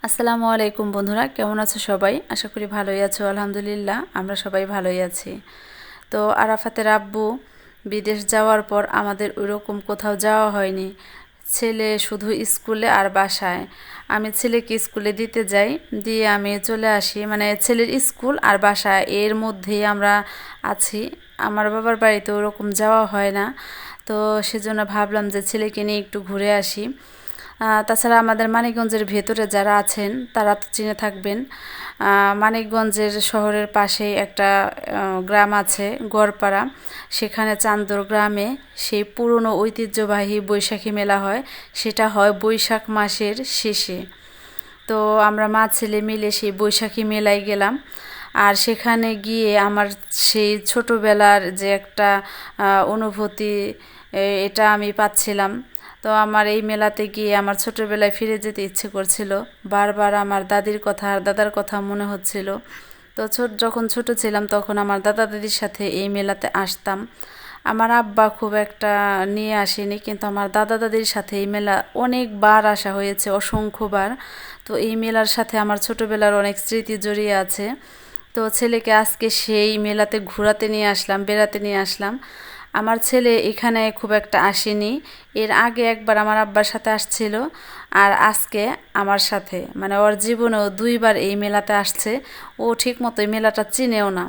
আসসালামু আলাইকুম বন্ধুরা, কেমন আছো সবাই? আশা করি ভালোই আছো। আলহামদুলিল্লাহ, আমরা সবাই ভালোই আছি। তো আরাফাতের আব্বু বিদেশ যাওয়ার পর আমাদের ওইরকম কোথাও যাওয়া হয়নি। ছেলে শুধু স্কুলে আর বাসায়। আমি ছেলেকে স্কুলে দিতে যাই, দিয়ে আমি চলে আসি। মানে ছেলের স্কুল আর বাসা এর মধ্যেই আমরা আছি। আমার বাবার বাড়িতে ওরকম যাওয়া হয় না। তো সেজন্য ভাবলাম যে ছেলেকে নিয়ে একটু ঘুরে আসি। তাছাড়া আমাদের মানিকগঞ্জের ভেতরে যারা আছেন তারা তো চিনে থাকবেন। মানিকগঞ্জের শহরের পাশেই একটা গ্রাম আছে, গড়পাড়া। সেখানে চান্দর গ্রামে সেই পুরনো ঐতিহ্যবাহী বৈশাখী মেলা হয়। সেটা হয় বৈশাখ মাসের শেষে। তো আমরা মা ছেলে মিলে সেই বৈশাখী মেলায় গেলাম। আর সেখানে গিয়ে আমার সেই ছোটোবেলার যে একটা অনুভূতি, এটা আমি পাচ্ছিলাম। তো আমার এই মেলাতে গিয়ে আমার ছোটোবেলায় ফিরে যেতে ইচ্ছে করছিল। বারবার আমার দাদির কথা আর দাদার কথা মনে হচ্ছিল। তো যখন ছোট ছিলাম তখন আমার দাদা দাদির সাথে এই মেলাতে আসতাম। আমার আব্বা খুব একটা নিয়ে আসেনি, কিন্তু আমার দাদা দাদির সাথে এই মেলা অনেকবার আসা হয়েছে, অসংখ্যবার। তো এই মেলার সাথে আমার ছোটোবেলার অনেক স্মৃতি জড়িয়ে আছে। তো ছেলেকে আজকে সেই মেলাতে ঘোরাতে নিয়ে আসলাম, বেড়াতে নিয়ে আসলাম। আমার ছেলে এখানে খুব একটা আসেনি। এর আগে একবার আমার আব্বার সাথে আসছিল, আর আজকে আমার সাথে। মানে ওর জীবনেও দুইবার এই মেলাতে আসছে। ও ঠিক মতো এই মেলাটা চিনেও না।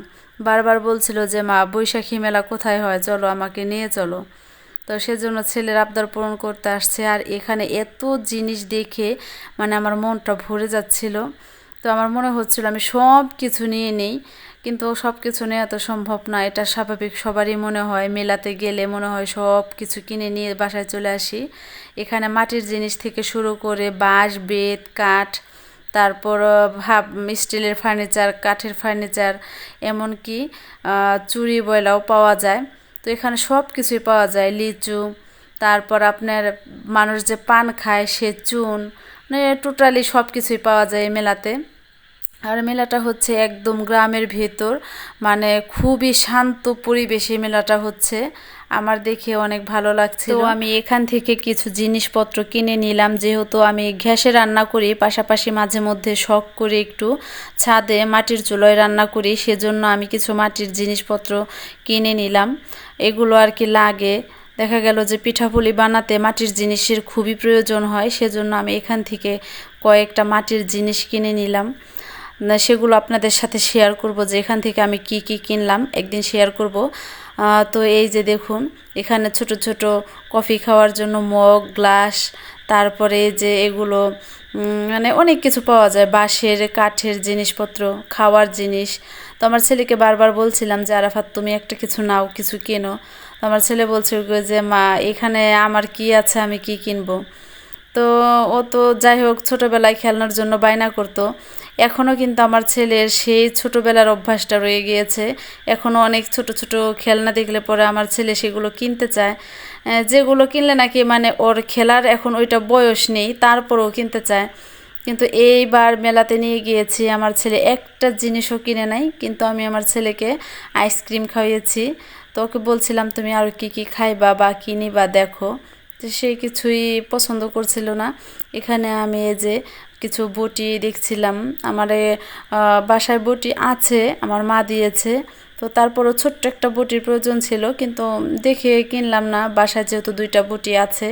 বারবার বলছিল যে মা, বৈশাখী মেলা কোথায় হয়, চলো আমাকে নিয়ে চলো। তো সেজন্য ছেলের আবদার পূরণ করতে আসছে। আর এখানে এত জিনিস দেখে মানে আমার মনটা ভরে যাচ্ছিল। তো আমার মনে হচ্ছিল আমি সব কিছু নিয়ে নেই, কিন্তু সব কিছু নেওয়া তো সম্ভব না। এটা স্বাভাবিক, সবারই মনে হয় মেলাতে গেলে মনে হয় সব কিছু কিনে নিয়ে বাসায় চলে আসি। এখানে মাটির জিনিস থেকে শুরু করে বাঁশ, বেত, কাঠ, তারপর স্টিলের ফার্নিচার, কাঠের ফার্নিচার, এমনকি চুড়ি বয়লাও পাওয়া যায়। তো এখানে সব কিছুই পাওয়া যায়, লিচু, তারপর আপনার মানুষ যে পান খায় সে চুন, মানে টোটালি সব কিছুই পাওয়া যায় এই মেলাতে। আর মেলাটা হচ্ছে একদম গ্রামের ভেতর, মানে খুবই শান্ত পরিবেশে মেলাটা হচ্ছে। আমার দেখে অনেক ভালো লাগছে। তো আমি এখান থেকে কিছু জিনিসপত্র কিনে নিলাম, যেহেতু আমি গ্যাসে রান্না করি, পাশাপাশি মাঝে মধ্যে শখ করে একটু ছাদে মাটির চুলোয় রান্না করি, সেজন্য আমি কিছু মাটির জিনিসপত্র কিনে নিলাম। এগুলো আর কি লাগে। দেখা গেল যে পিঠাপুলি বানাতে মাটির জিনিসের খুবই প্রয়োজন হয়, সেজন্য আমি এখান থেকে কয়েকটা মাটির জিনিস কিনে নিলাম। সেগুলো আপনাদের সাথে শেয়ার করব যে এখান থেকে আমি কি কি কিনলাম, একদিন শেয়ার করব। তো এই যে দেখুন, এখানে ছোট ছোট কফি খাওয়ার জন্য মগ, গ্লাস, তারপরে যে এগুলো মানে অনেক কিছু পাওয়া যায়, বাঁশের, কাঠের জিনিসপত্র, খাওয়ার জিনিস। তো আমার ছেলেকে বারবার বলছিলাম যে আরাফাত, তুমি একটা কিছু নাও, কিছু কেনো। তো আমার ছেলে বলছে যে মা, এখানে আমার কি আছে, আমি কি কিনবো। তো ও তো যাই হোক ছোটোবেলায় খেলনার জন্য বায়না করতো। এখনও কিন্তু আমার ছেলের সেই ছোটোবেলার অভ্যাসটা রয়ে গিয়েছে। এখনও অনেক ছোট ছোট খেলনা দেখলে পরে আমার ছেলে সেগুলো কিনতে চায়। যেগুলো কিনলে নাকি মানে ওর খেলার এখন ওইটা বয়স নেই, তারপরেও কিনতে চায়। কিন্তু এইবার মেলাতে নিয়ে গিয়েছি, আমার ছেলে একটা জিনিসও কিনে নাই, কিন্তু আমি আমার ছেলেকে আইসক্রিম খাইয়েছি। তো ওকে বলছিলাম তুমি আরও কী কী খাইবা বা কিনিবা দেখো। তো সে কিছুই পছন্দ করছিল না। এখানে আমি এই যে কিছু বটি দেখছিলাম। আমার বাসায় বটি আছে, আমার মা দিয়েছে। তো তারপরও ছোট্ট একটা বটির প্রয়োজন ছিল, কিন্তু দেখে কিনলাম না, বাসায় যেহেতু দুইটা বটি আছে।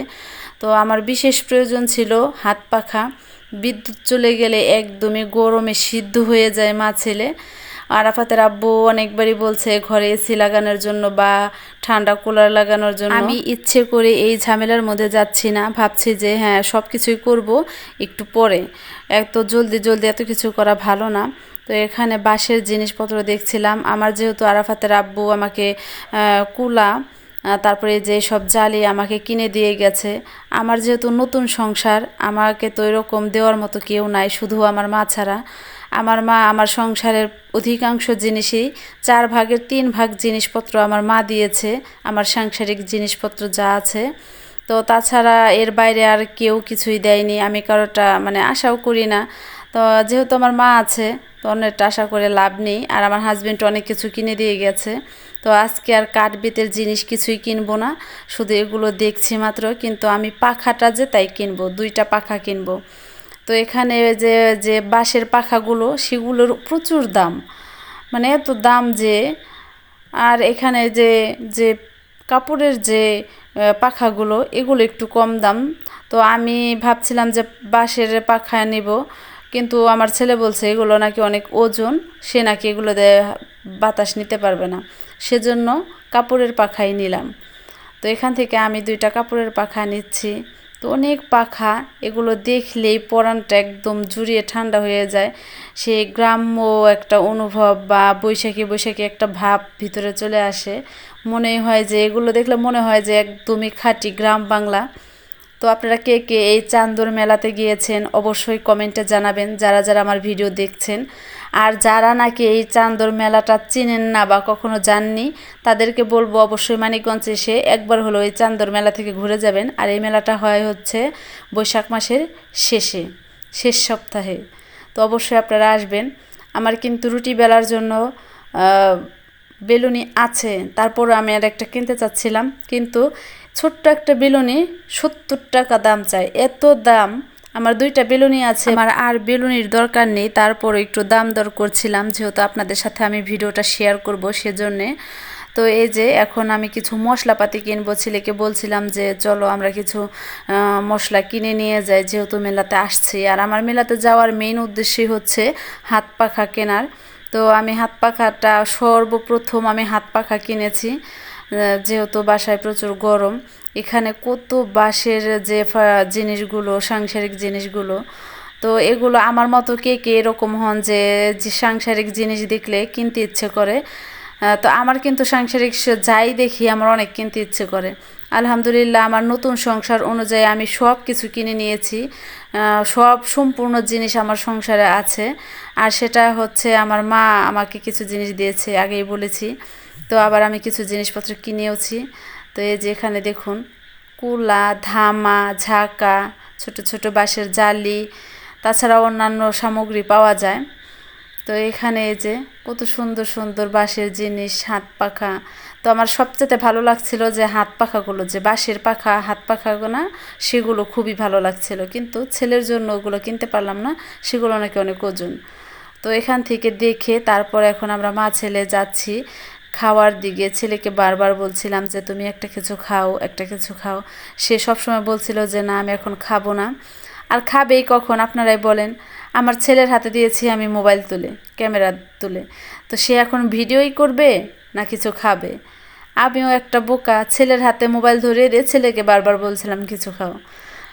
তো আমার বিশেষ প্রয়োজন ছিল হাত পাখা। বিদ্যুৎ চলে গেলে একদমই গরমে সিদ্ধ হয়ে যায় মা ছেলে। আরাফাতের আব্বু অনেকবারই বলছে ঘরে এসি লাগানোর জন্য বা ঠান্ডা কুলার লাগানোর জন্য। আমি ইচ্ছে করে এই ঝামেলার মধ্যে যাচ্ছি না, ভাবছি যে হ্যাঁ সব কিছুই করব একটু পরে, এত জলদি জলদি এত কিছু করা ভালো না। তো এখানে বাঁশের জিনিসপত্র দেখছিলাম। আমার যেহেতু আরাফাতের আব্বু আমাকে কুলা, তারপরে যে সব জালি আমাকে কিনে দিয়ে গেছে। আমার যেহেতু নতুন সংসার, আমাকে তো এরকম দেওয়ার মতো কেউ নাই, শুধু আমার মা ছাড়া। আমার মা আমার সংসারের অধিকাংশ জিনিসই 4/3 জিনিসপত্র আমার মা দিয়েছে, আমার সাংসারিক জিনিসপত্র যা আছে। তো তাছাড়া এর বাইরে আর কেউ কিছুই দেয়নি, আমি কারোটা মানে আশাও করি না। তো যেহেতু আমার মা আছে, তো অনেকটা আশা করে লাভ নেই। আর আমার হাজব্যান্ড অনেক কিছু কিনে দিয়ে গেছে। তো আজকে আর কাঠ বেতের জিনিস কিছুই কিনবো না, শুধু এগুলো দেখছি মাত্র। কিন্তু আমি পাখাটা যে তাই কিনবো, 2টা পাখা কিনবো। তো তো এখানে যে যে বাঁশের পাখাগুলো সেগুলোর প্রচুর দাম, মানে এত দাম যে। আর এখানে যে যে কাপড়ের যে পাখাগুলো এগুলো একটু কম দাম। তো আমি ভাবছিলাম যে বাঁশের পাখা নেব, কিন্তু আমার ছেলে বলছে এগুলো নাকি অনেক ওজন, সে নাকি এগুলো দিয়ে বাতাস নিতে পারবে না, সেজন্য কাপড়ের পাখাই নিলাম। তো এখান থেকে আমি 2টা কাপড়ের পাখা নিচ্ছি। তো অনেক পাখা, এগুলো দেখলেই পরানটা একদম জুড়িয়ে ঠান্ডা হয়ে যায়। সেই গ্রাম্য একটা অনুভব বা বৈশাখী বৈশাখী একটা ভাব ভিতরে চলে আসে। মনে হয় যে এগুলো দেখলে মনে হয় যে একদমই খাঁটি গ্রাম বাংলা। তো আপনারা কে কে এই চান্দর মেলাতে গিয়েছেন অবশ্যই কমেন্টে জানাবেন, যারা যারা আমার ভিডিও দেখছেন। আর যারা নাকি এই চান্দর মেলাটা চিনেন না বা কখনো যাননি, তাদেরকে বলবো অবশ্যই মানিকগঞ্জে এসে একবার হলো এই চান্দর মেলা থেকে ঘুরে যাবেন। আর এই মেলাটা হয় হচ্ছে বৈশাখ মাসের শেষ সপ্তাহে। তো অবশ্যই আপনারা আসবেন। আমার কিন্তু রুটি বেলার জন্য বেলুনি আছে, তারপরে আমি আর একটা কিনতে চাচ্ছিলাম, কিন্তু ছোট্ট একটা বেলুনি 70 টাকা দাম চাই, এত দাম। আমার 2টা বেলুনি আছে, আমার আর বেলুনির দরকার নেই, তারপর একটু দাম দর করছিলাম, যেহেতু আপনাদের সাথে আমি ভিডিওটা শেয়ার করব সেজন্যে। তো এই যে এখন আমি কিছু মশলাপাতি কিনবো, ছেলেকে বলছিলাম যে চলো আমরা কিছু মশলা কিনে নিয়ে যাই, যেহেতু মেলাতে আসছি। আর আমার মেলাতে যাওয়ার মেইন উদ্দেশ্যই হচ্ছে হাত পাখা কেনার। তো আমি হাত পাখাটা সর্বপ্রথম আমি হাত পাখা কিনেছি, যেহেতু বাসায় প্রচুর গরম। এখানে কত বাঁশের যে জিনিসগুলো, সাংসারিক জিনিসগুলো, তো এগুলো আমার মতো কে কে এরকম হন যে সাংসারিক জিনিস দেখলে কিনতে ইচ্ছে করে। তো আমার কিন্তু সাংসারিক যাই দেখি আমার অনেক কিনতে ইচ্ছে করে। আলহামদুলিল্লাহ আমার নতুন সংসার অনুযায়ী আমি সব কিছু কিনে নিয়েছি, সব সম্পূর্ণ জিনিস আমার সংসারে আছে। আর সেটা হচ্ছে আমার মা আমাকে কিছু জিনিস দিয়েছে, আগেই বলেছি। তো আবার আমি কিছু জিনিসপত্র কিনেওছি। তো এই যে এখানে দেখুন কুলা, ধামা, ঝাঁকা, ছোট ছোট বাঁশের জালি, তাছাড়া অন্যান্য সামগ্রী পাওয়া যায়। তো এখানে এই যে কত সুন্দর সুন্দর বাঁশের জিনিস, হাত পাখা। তো আমার সবচেয়ে ভালো লাগছিল যে হাত পাখাগুলো, যে বাঁশের পাখা হাত পাখাগুলো না, সেগুলো খুবই ভালো লাগছিল, কিন্তু ছেলের জন্য ওগুলো কিনতে পারলাম না, সেগুলো নাকি অনেক ওজন। তো এখান থেকে দেখে তারপর এখন আমরা মা ছেলে যাচ্ছি খাওয়ার দিকে। ছেলেকে বারবার বলছিলাম যে তুমি একটা কিছু খাও, একটা কিছু খাও। সে সবসময় বলছিল যে না আমি এখন খাবো না। আর খাবেই কখন আপনারাই বলেন? আমার ছেলের হাতে দিয়েছি আমি মোবাইল তুলে, ক্যামেরা তুলে, তো সে এখন ভিডিওই করবে না কিছু খাবে? আমিও একটা বোকা, ছেলের হাতে মোবাইল ধরিয়ে দিয়ে ছেলেকে বারবার বলছিলাম কিছু খাও।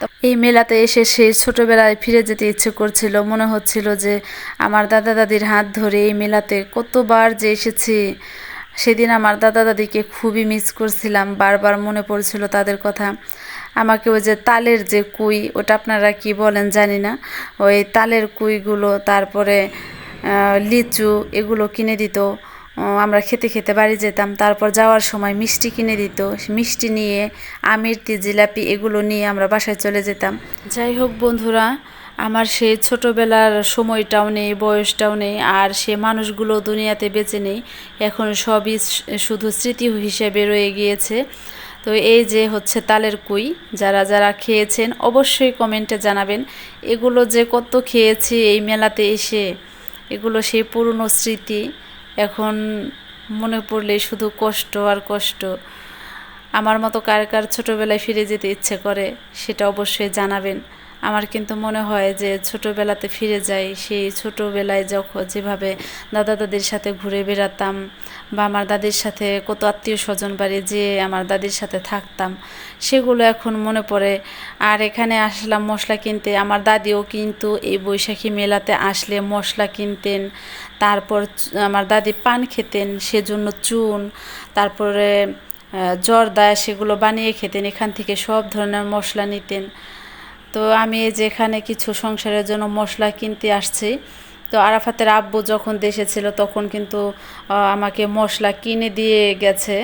তো এই মেলাতে এসে সেই ছোটোবেলায় ফিরে যেতে ইচ্ছে করছিল, মনে হচ্ছিল যে আমার দাদা দাদির হাত ধরে এই মেলাতে কতবার যে এসেছি। সেদিন আমার দাদা দাদিকে খুবই মিস করছিলাম, বারবার মনে পড়ছিল তাদের কথা। আমাকে ওই যে তালের যে কুই, ওটা আপনারা কি বলেন জানি না, ওই তালের কুইগুলো, তারপরে লিচু, এগুলো কিনে দিত। আমরা খেতে খেতে বাড়ি যেতাম, তারপর যাওয়ার সময় মিষ্টি কিনে দিত, মিষ্টি নিয়ে আমিরতি, জিলাপি এগুলো নিয়ে আমরা বাসায় চলে যেতাম। যাই হোক বন্ধুরা, আমার সেই ছোটোবেলার সময়টাও নেই, বয়সটাও নেই, আর সে মানুষগুলো দুনিয়াতে বেঁচে নেই। এখন সবই শুধু স্মৃতি হিসেবে রয়ে গিয়েছে। তো এই যে হচ্ছে তালের কুই, যারা যারা খেয়েছেন অবশ্যই কমেন্টে জানাবেন। এগুলো যে কত খেয়েছি এই মেলাতে এসে, এগুলো সেই পুরনো স্মৃতি, এখন মনে পড়লে শুধু কষ্ট আর কষ্ট। আমার মতো কার কার ছোটোবেলায় ফিরে যেতে ইচ্ছে করে সেটা অবশ্যই জানাবেন। আমার কিন্তু মনে হয় যে ছোটোবেলাতে ফিরে যাই, সেই ছোটোবেলায় যখন যেভাবে দাদা দাদির সাথে ঘুরে বেড়াতাম, বা আমার দাদির সাথে কত আত্মীয় স্বজন বাড়ি যেয়ে আমার দাদির সাথে থাকতাম, সেগুলো এখন মনে পড়ে। আর এখানে আসলাম মশলা কিনতে, আমার দাদিও কিন্তু এই বৈশাখী মেলাতে আসলে মশলা কিনতেন। তারপর আমার দাদি পান খেতেন, সেজন্য চুন, তারপরে জর্দা, সেগুলো বানিয়ে খেতেন, এখান থেকে সব ধরনের মশলা নিতেন। তো আমি যেখানে কিছু সংসারের জন্য মশলা কিনতে আসছি, তো আরাফাতের আব্বু যখন দেশে ছিল তখন কিন্তু আমাকে মশলা কিনে দিয়ে গেছে।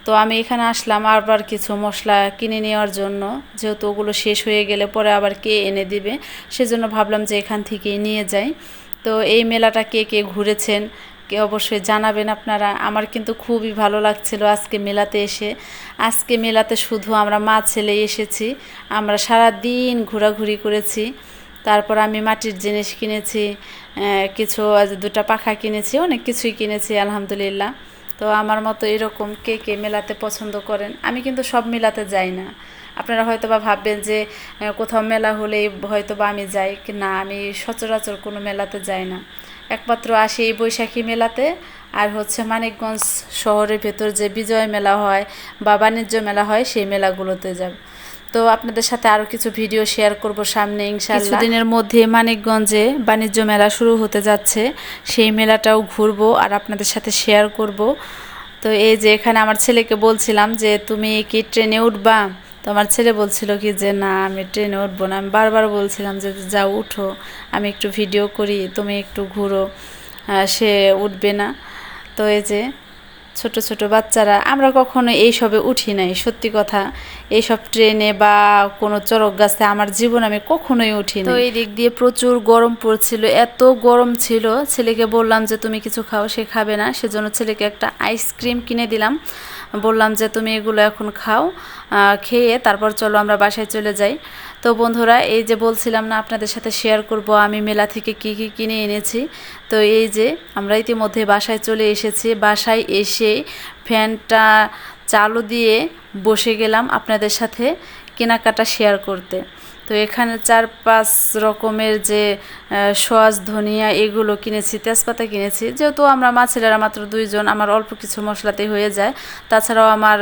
তো আমি এখানে আসলাম আবার কিছু মশলা কিনে নেওয়ার জন্য, যেহেতু ওগুলো শেষ হয়ে গেলে পরে আবার কে এনে দিবে, সেজন্য ভাবলাম যে এখান থেকেই নিয়ে যাই। তো এই মেলাটা কে কে ঘুরেছেন কে অবশ্যই জানাবেন আপনারা। আমার কিন্তু খুবই ভালো লাগছিল আজকে মেলাতে এসে। আজকে মেলাতে শুধু আমরা মা ছেলে এসেছি, আমরা সারা দিন ঘোরাঘুরি করেছি। তারপর আমি মাটির জিনিস কিনেছি, কিছু দুটা পাখা কিনেছি, অনেক কিছুই কিনেছি আলহামদুলিল্লাহ। তো আমার মতো এরকম কে কে মেলাতে পছন্দ করেন। আমি কিন্তু সব মেলাতে যাই না। আপনারা হয়তো বা ভাববেন যে কোথাও মেলা হলেই হয়তো বা আমি যাই, না, আমি সচরাচর কোনো মেলাতে যাই না। একমাত্র আসি এই বৈশাখী মেলাতে, আর হচ্ছে মানিকগঞ্জ শহরের ভেতর যে বিজয় মেলা হয় বা বাণিজ্য মেলা হয় সেই মেলাগুলোতে যাব। তো আপনাদের সাথে আরও কিছু ভিডিও শেয়ার করব সামনে ইনশাআল্লাহ। কিছুদিনের মধ্যে মানিকগঞ্জে বাণিজ্য মেলা শুরু হতে যাচ্ছে, সেই মেলাটাও ঘুরবো আর আপনাদের সাথে শেয়ার করব। তো এই যে এখানে আমার ছেলেকে বলছিলাম যে তুমি কি ট্রেনে উঠবা, তো আমার ছেলে বলছিল কি যে না আমি ট্রেনে উঠবো না। আমি বারবার বলছিলাম যে যাও উঠো, আমি একটু ভিডিও করি, তুমি একটু ঘুরো। সে উঠবে না। তো এই যে ছোট ছোট বাচ্চারা, আমরা কখনো এইসবে উঠি নাই, সত্যি কথা। এইসব ট্রেনে বা কোনো চড়ক গাছে আমার জীবন আমি কখনোই উঠি না। তো এই দিক দিয়ে প্রচুর গরম পড়ছিল, এত গরম ছিল। ছেলেকে বললাম যে তুমি কিছু খাও, সে খাবে না, সেজন্য ছেলেকে একটা আইসক্রিম কিনে দিলাম। বললাম যে তুমি এগুলো এখন খাও, খেয়ে তারপর চলো আমরা বাসায় চলে যাই। তো বন্ধুরা, এই যে বলছিলাম না আপনাদের সাথে শেয়ার করব আমি মেলা থেকে কি কি কিনে এনেছি। তো এই যে আমরা ইতিমধ্যে বাসায় চলে এসেছি। বাসায় এসে ফ্যানটা চালু দিয়ে বসে গেলাম আপনাদের সাথে কেনাকাটা শেয়ার করতে। তো এখানে 4-5 রকমের যে সস, ধনিয়া এগুলো কিনেছি, তেজপাতা কিনেছি। যেহেতু আমরা মা ছেলেরা মাত্র 2 জন, আমার অল্প কিছু মশলাতেই হয়ে যায়। তাছাড়াও আমার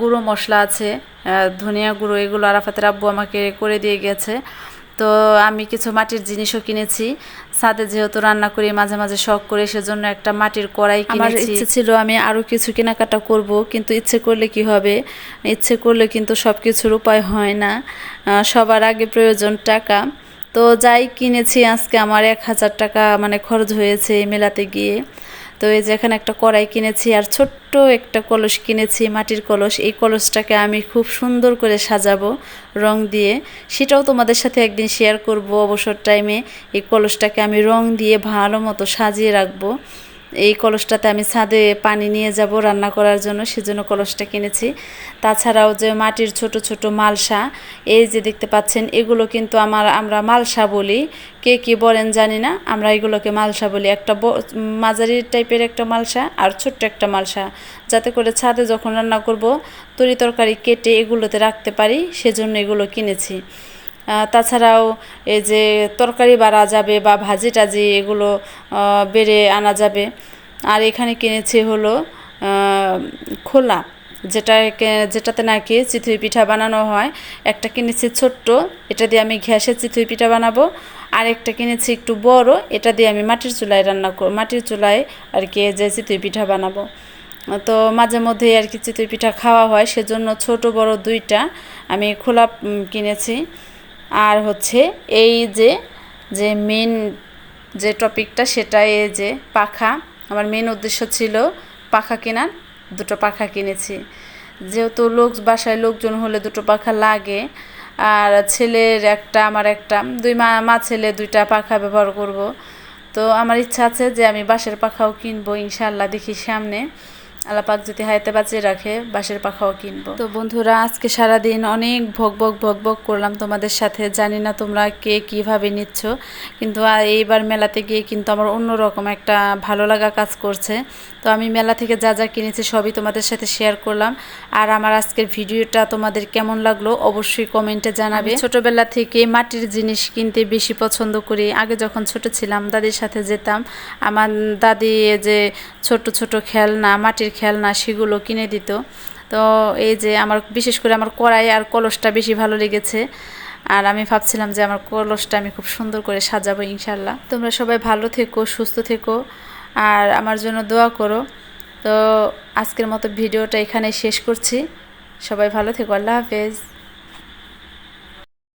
গুঁড়ো মশলা আছে, ধনিয়া গুঁড়ো, এগুলো আরাফাতের আব্বু আমাকে করে দিয়ে গেছে। তো আমি কিছু মাটির জিনিসও কিনেছি। ছাদে যেহেতু রান্না করি মাঝে মাঝে শখ করে, সেজন্য একটা মাটির কড়াই কিনেছি। আমার ইচ্ছে ছিল আমি আরও কিছু কেনাকাটা করব, কিন্তু ইচ্ছে করলে কি হবে, ইচ্ছে করলে কিন্তু সব কিছুর উপায় হয় না। সবার আগে প্রয়োজন টাকা। তো যাই কিনেছি আজকে আমার 1000 টাকা মানে খরচ হয়েছে মেলাতে গিয়ে। তো এই যে এখানে একটা কড়াই কিনেছি আর ছোট্ট একটা কলস কিনেছি, মাটির কলস। এই কলসটাকে আমি খুব সুন্দর করে সাজাবো রং দিয়ে, সেটাও তোমাদের সাথে একদিন শেয়ার করব অবসর টাইমে। এই কলসটাকে আমি রং দিয়ে ভালো মতো সাজিয়ে রাখবো। এই কলসটাতে আমি ছাদে পানি নিয়ে যাব রান্না করার জন্য, সেজন্য কলসটা কিনেছি। তাছাড়াও যে মাটির ছোট ছোট মালসা, এই যে দেখতে পাচ্ছেন, এগুলো কিন্তু আমরা মালসা বলি, কে কি বলেন জানি না, আমরা এগুলোকে মালসা বলি। একটা মাঝারি টাইপের একটা মালসা আর ছোট্ট একটা মালসা, যাতে করে ছাদে যখন রান্না করব তরি তরকারি কেটে এগুলোতে রাখতে পারি, সেজন্য এগুলো কিনেছি। তাছাড়াও এই যে তরকারি বাড়া যাবে বা ভাজি টাজি এগুলো বেড়ে আনা যাবে। আর এখানে কিনেছি হলো খোলা, যেটাতে নাকি চিতই পিঠা বানানো হয়। একটা কিনেছি ছোট্ট, এটা দিয়ে আমি ঘ্যাসে চিতই পিঠা বানাবো। আর একটা কিনেছি একটু বড়, এটা দিয়ে আমি মাটির চুলায় আর কি যে চিতই পিঠা বানাবো। তো মাঝে মধ্যেই আর কি চিতই পিঠা খাওয়া হয়, সেজন্য ছোট বড় দুইটা আমি খোলা কিনেছি। আর হচ্ছে এই যে মেন যে টপিকটা, সেটা এই যে পাখা। আমার মেন উদ্দেশ্য ছিল পাখা কেনার, 2টো পাখা কিনেছি। যেহেতু বাসায় লোকজন হলে 2টো পাখা লাগে, আর ছেলের একটা আমার একটা, মা ছেলে 2টা পাখা ব্যবহার করব। তো আমার ইচ্ছা আছে যে আমি বাঁশের পাখাও কিনবো ইনশাআল্লাহ, দেখি সামনে আল্লাহ পাক যদি হায়াতে বাঁচিয়ে রাখে বাঁশের পাখাও কিনবো। তো বন্ধুরা, আজকে সারাদিন অনেক ভক করলাম তোমাদের সাথে। জানি না তোমরা কে কীভাবে নিচ্ছ, কিন্তু এইবার মেলাতে গিয়ে কিন্তু আমার অন্যরকম একটা ভালো লাগা কাজ করছে। তো আমি মেলা থেকে যা যা কিনেছি সবই তোমাদের সাথে শেয়ার করলাম। আর আমার আজকের ভিডিওটা তোমাদের কেমন লাগলো অবশ্যই কমেন্টে জানাবে। ছোটবেলা থেকে মাটির জিনিস কিনতে বেশি পছন্দ করি। আগে যখন ছোট ছিলাম দাদির সাথে যেতাম, আমার দাদি যে ছোট ছোট খেলনা, মাটির খেলনা, সেগুলো কিনে দিত। তো এই যে আমার বিশেষ করে আমার কড়াই আর কলসটা বেশি ভালো লেগেছে। আর আমি ভাবছিলাম যে আমার কলসটা আমি খুব সুন্দর করে সাজাবো ইনশাল্লাহ। তোমরা সবাই ভালো থেকো, সুস্থ থেকো, আর আমার জন্য দোয়া করো। তো আজকের মতো ভিডিওটা এখানে শেষ করছি। সবাই ভালো থেকো, আল্লাহ হাফেজ।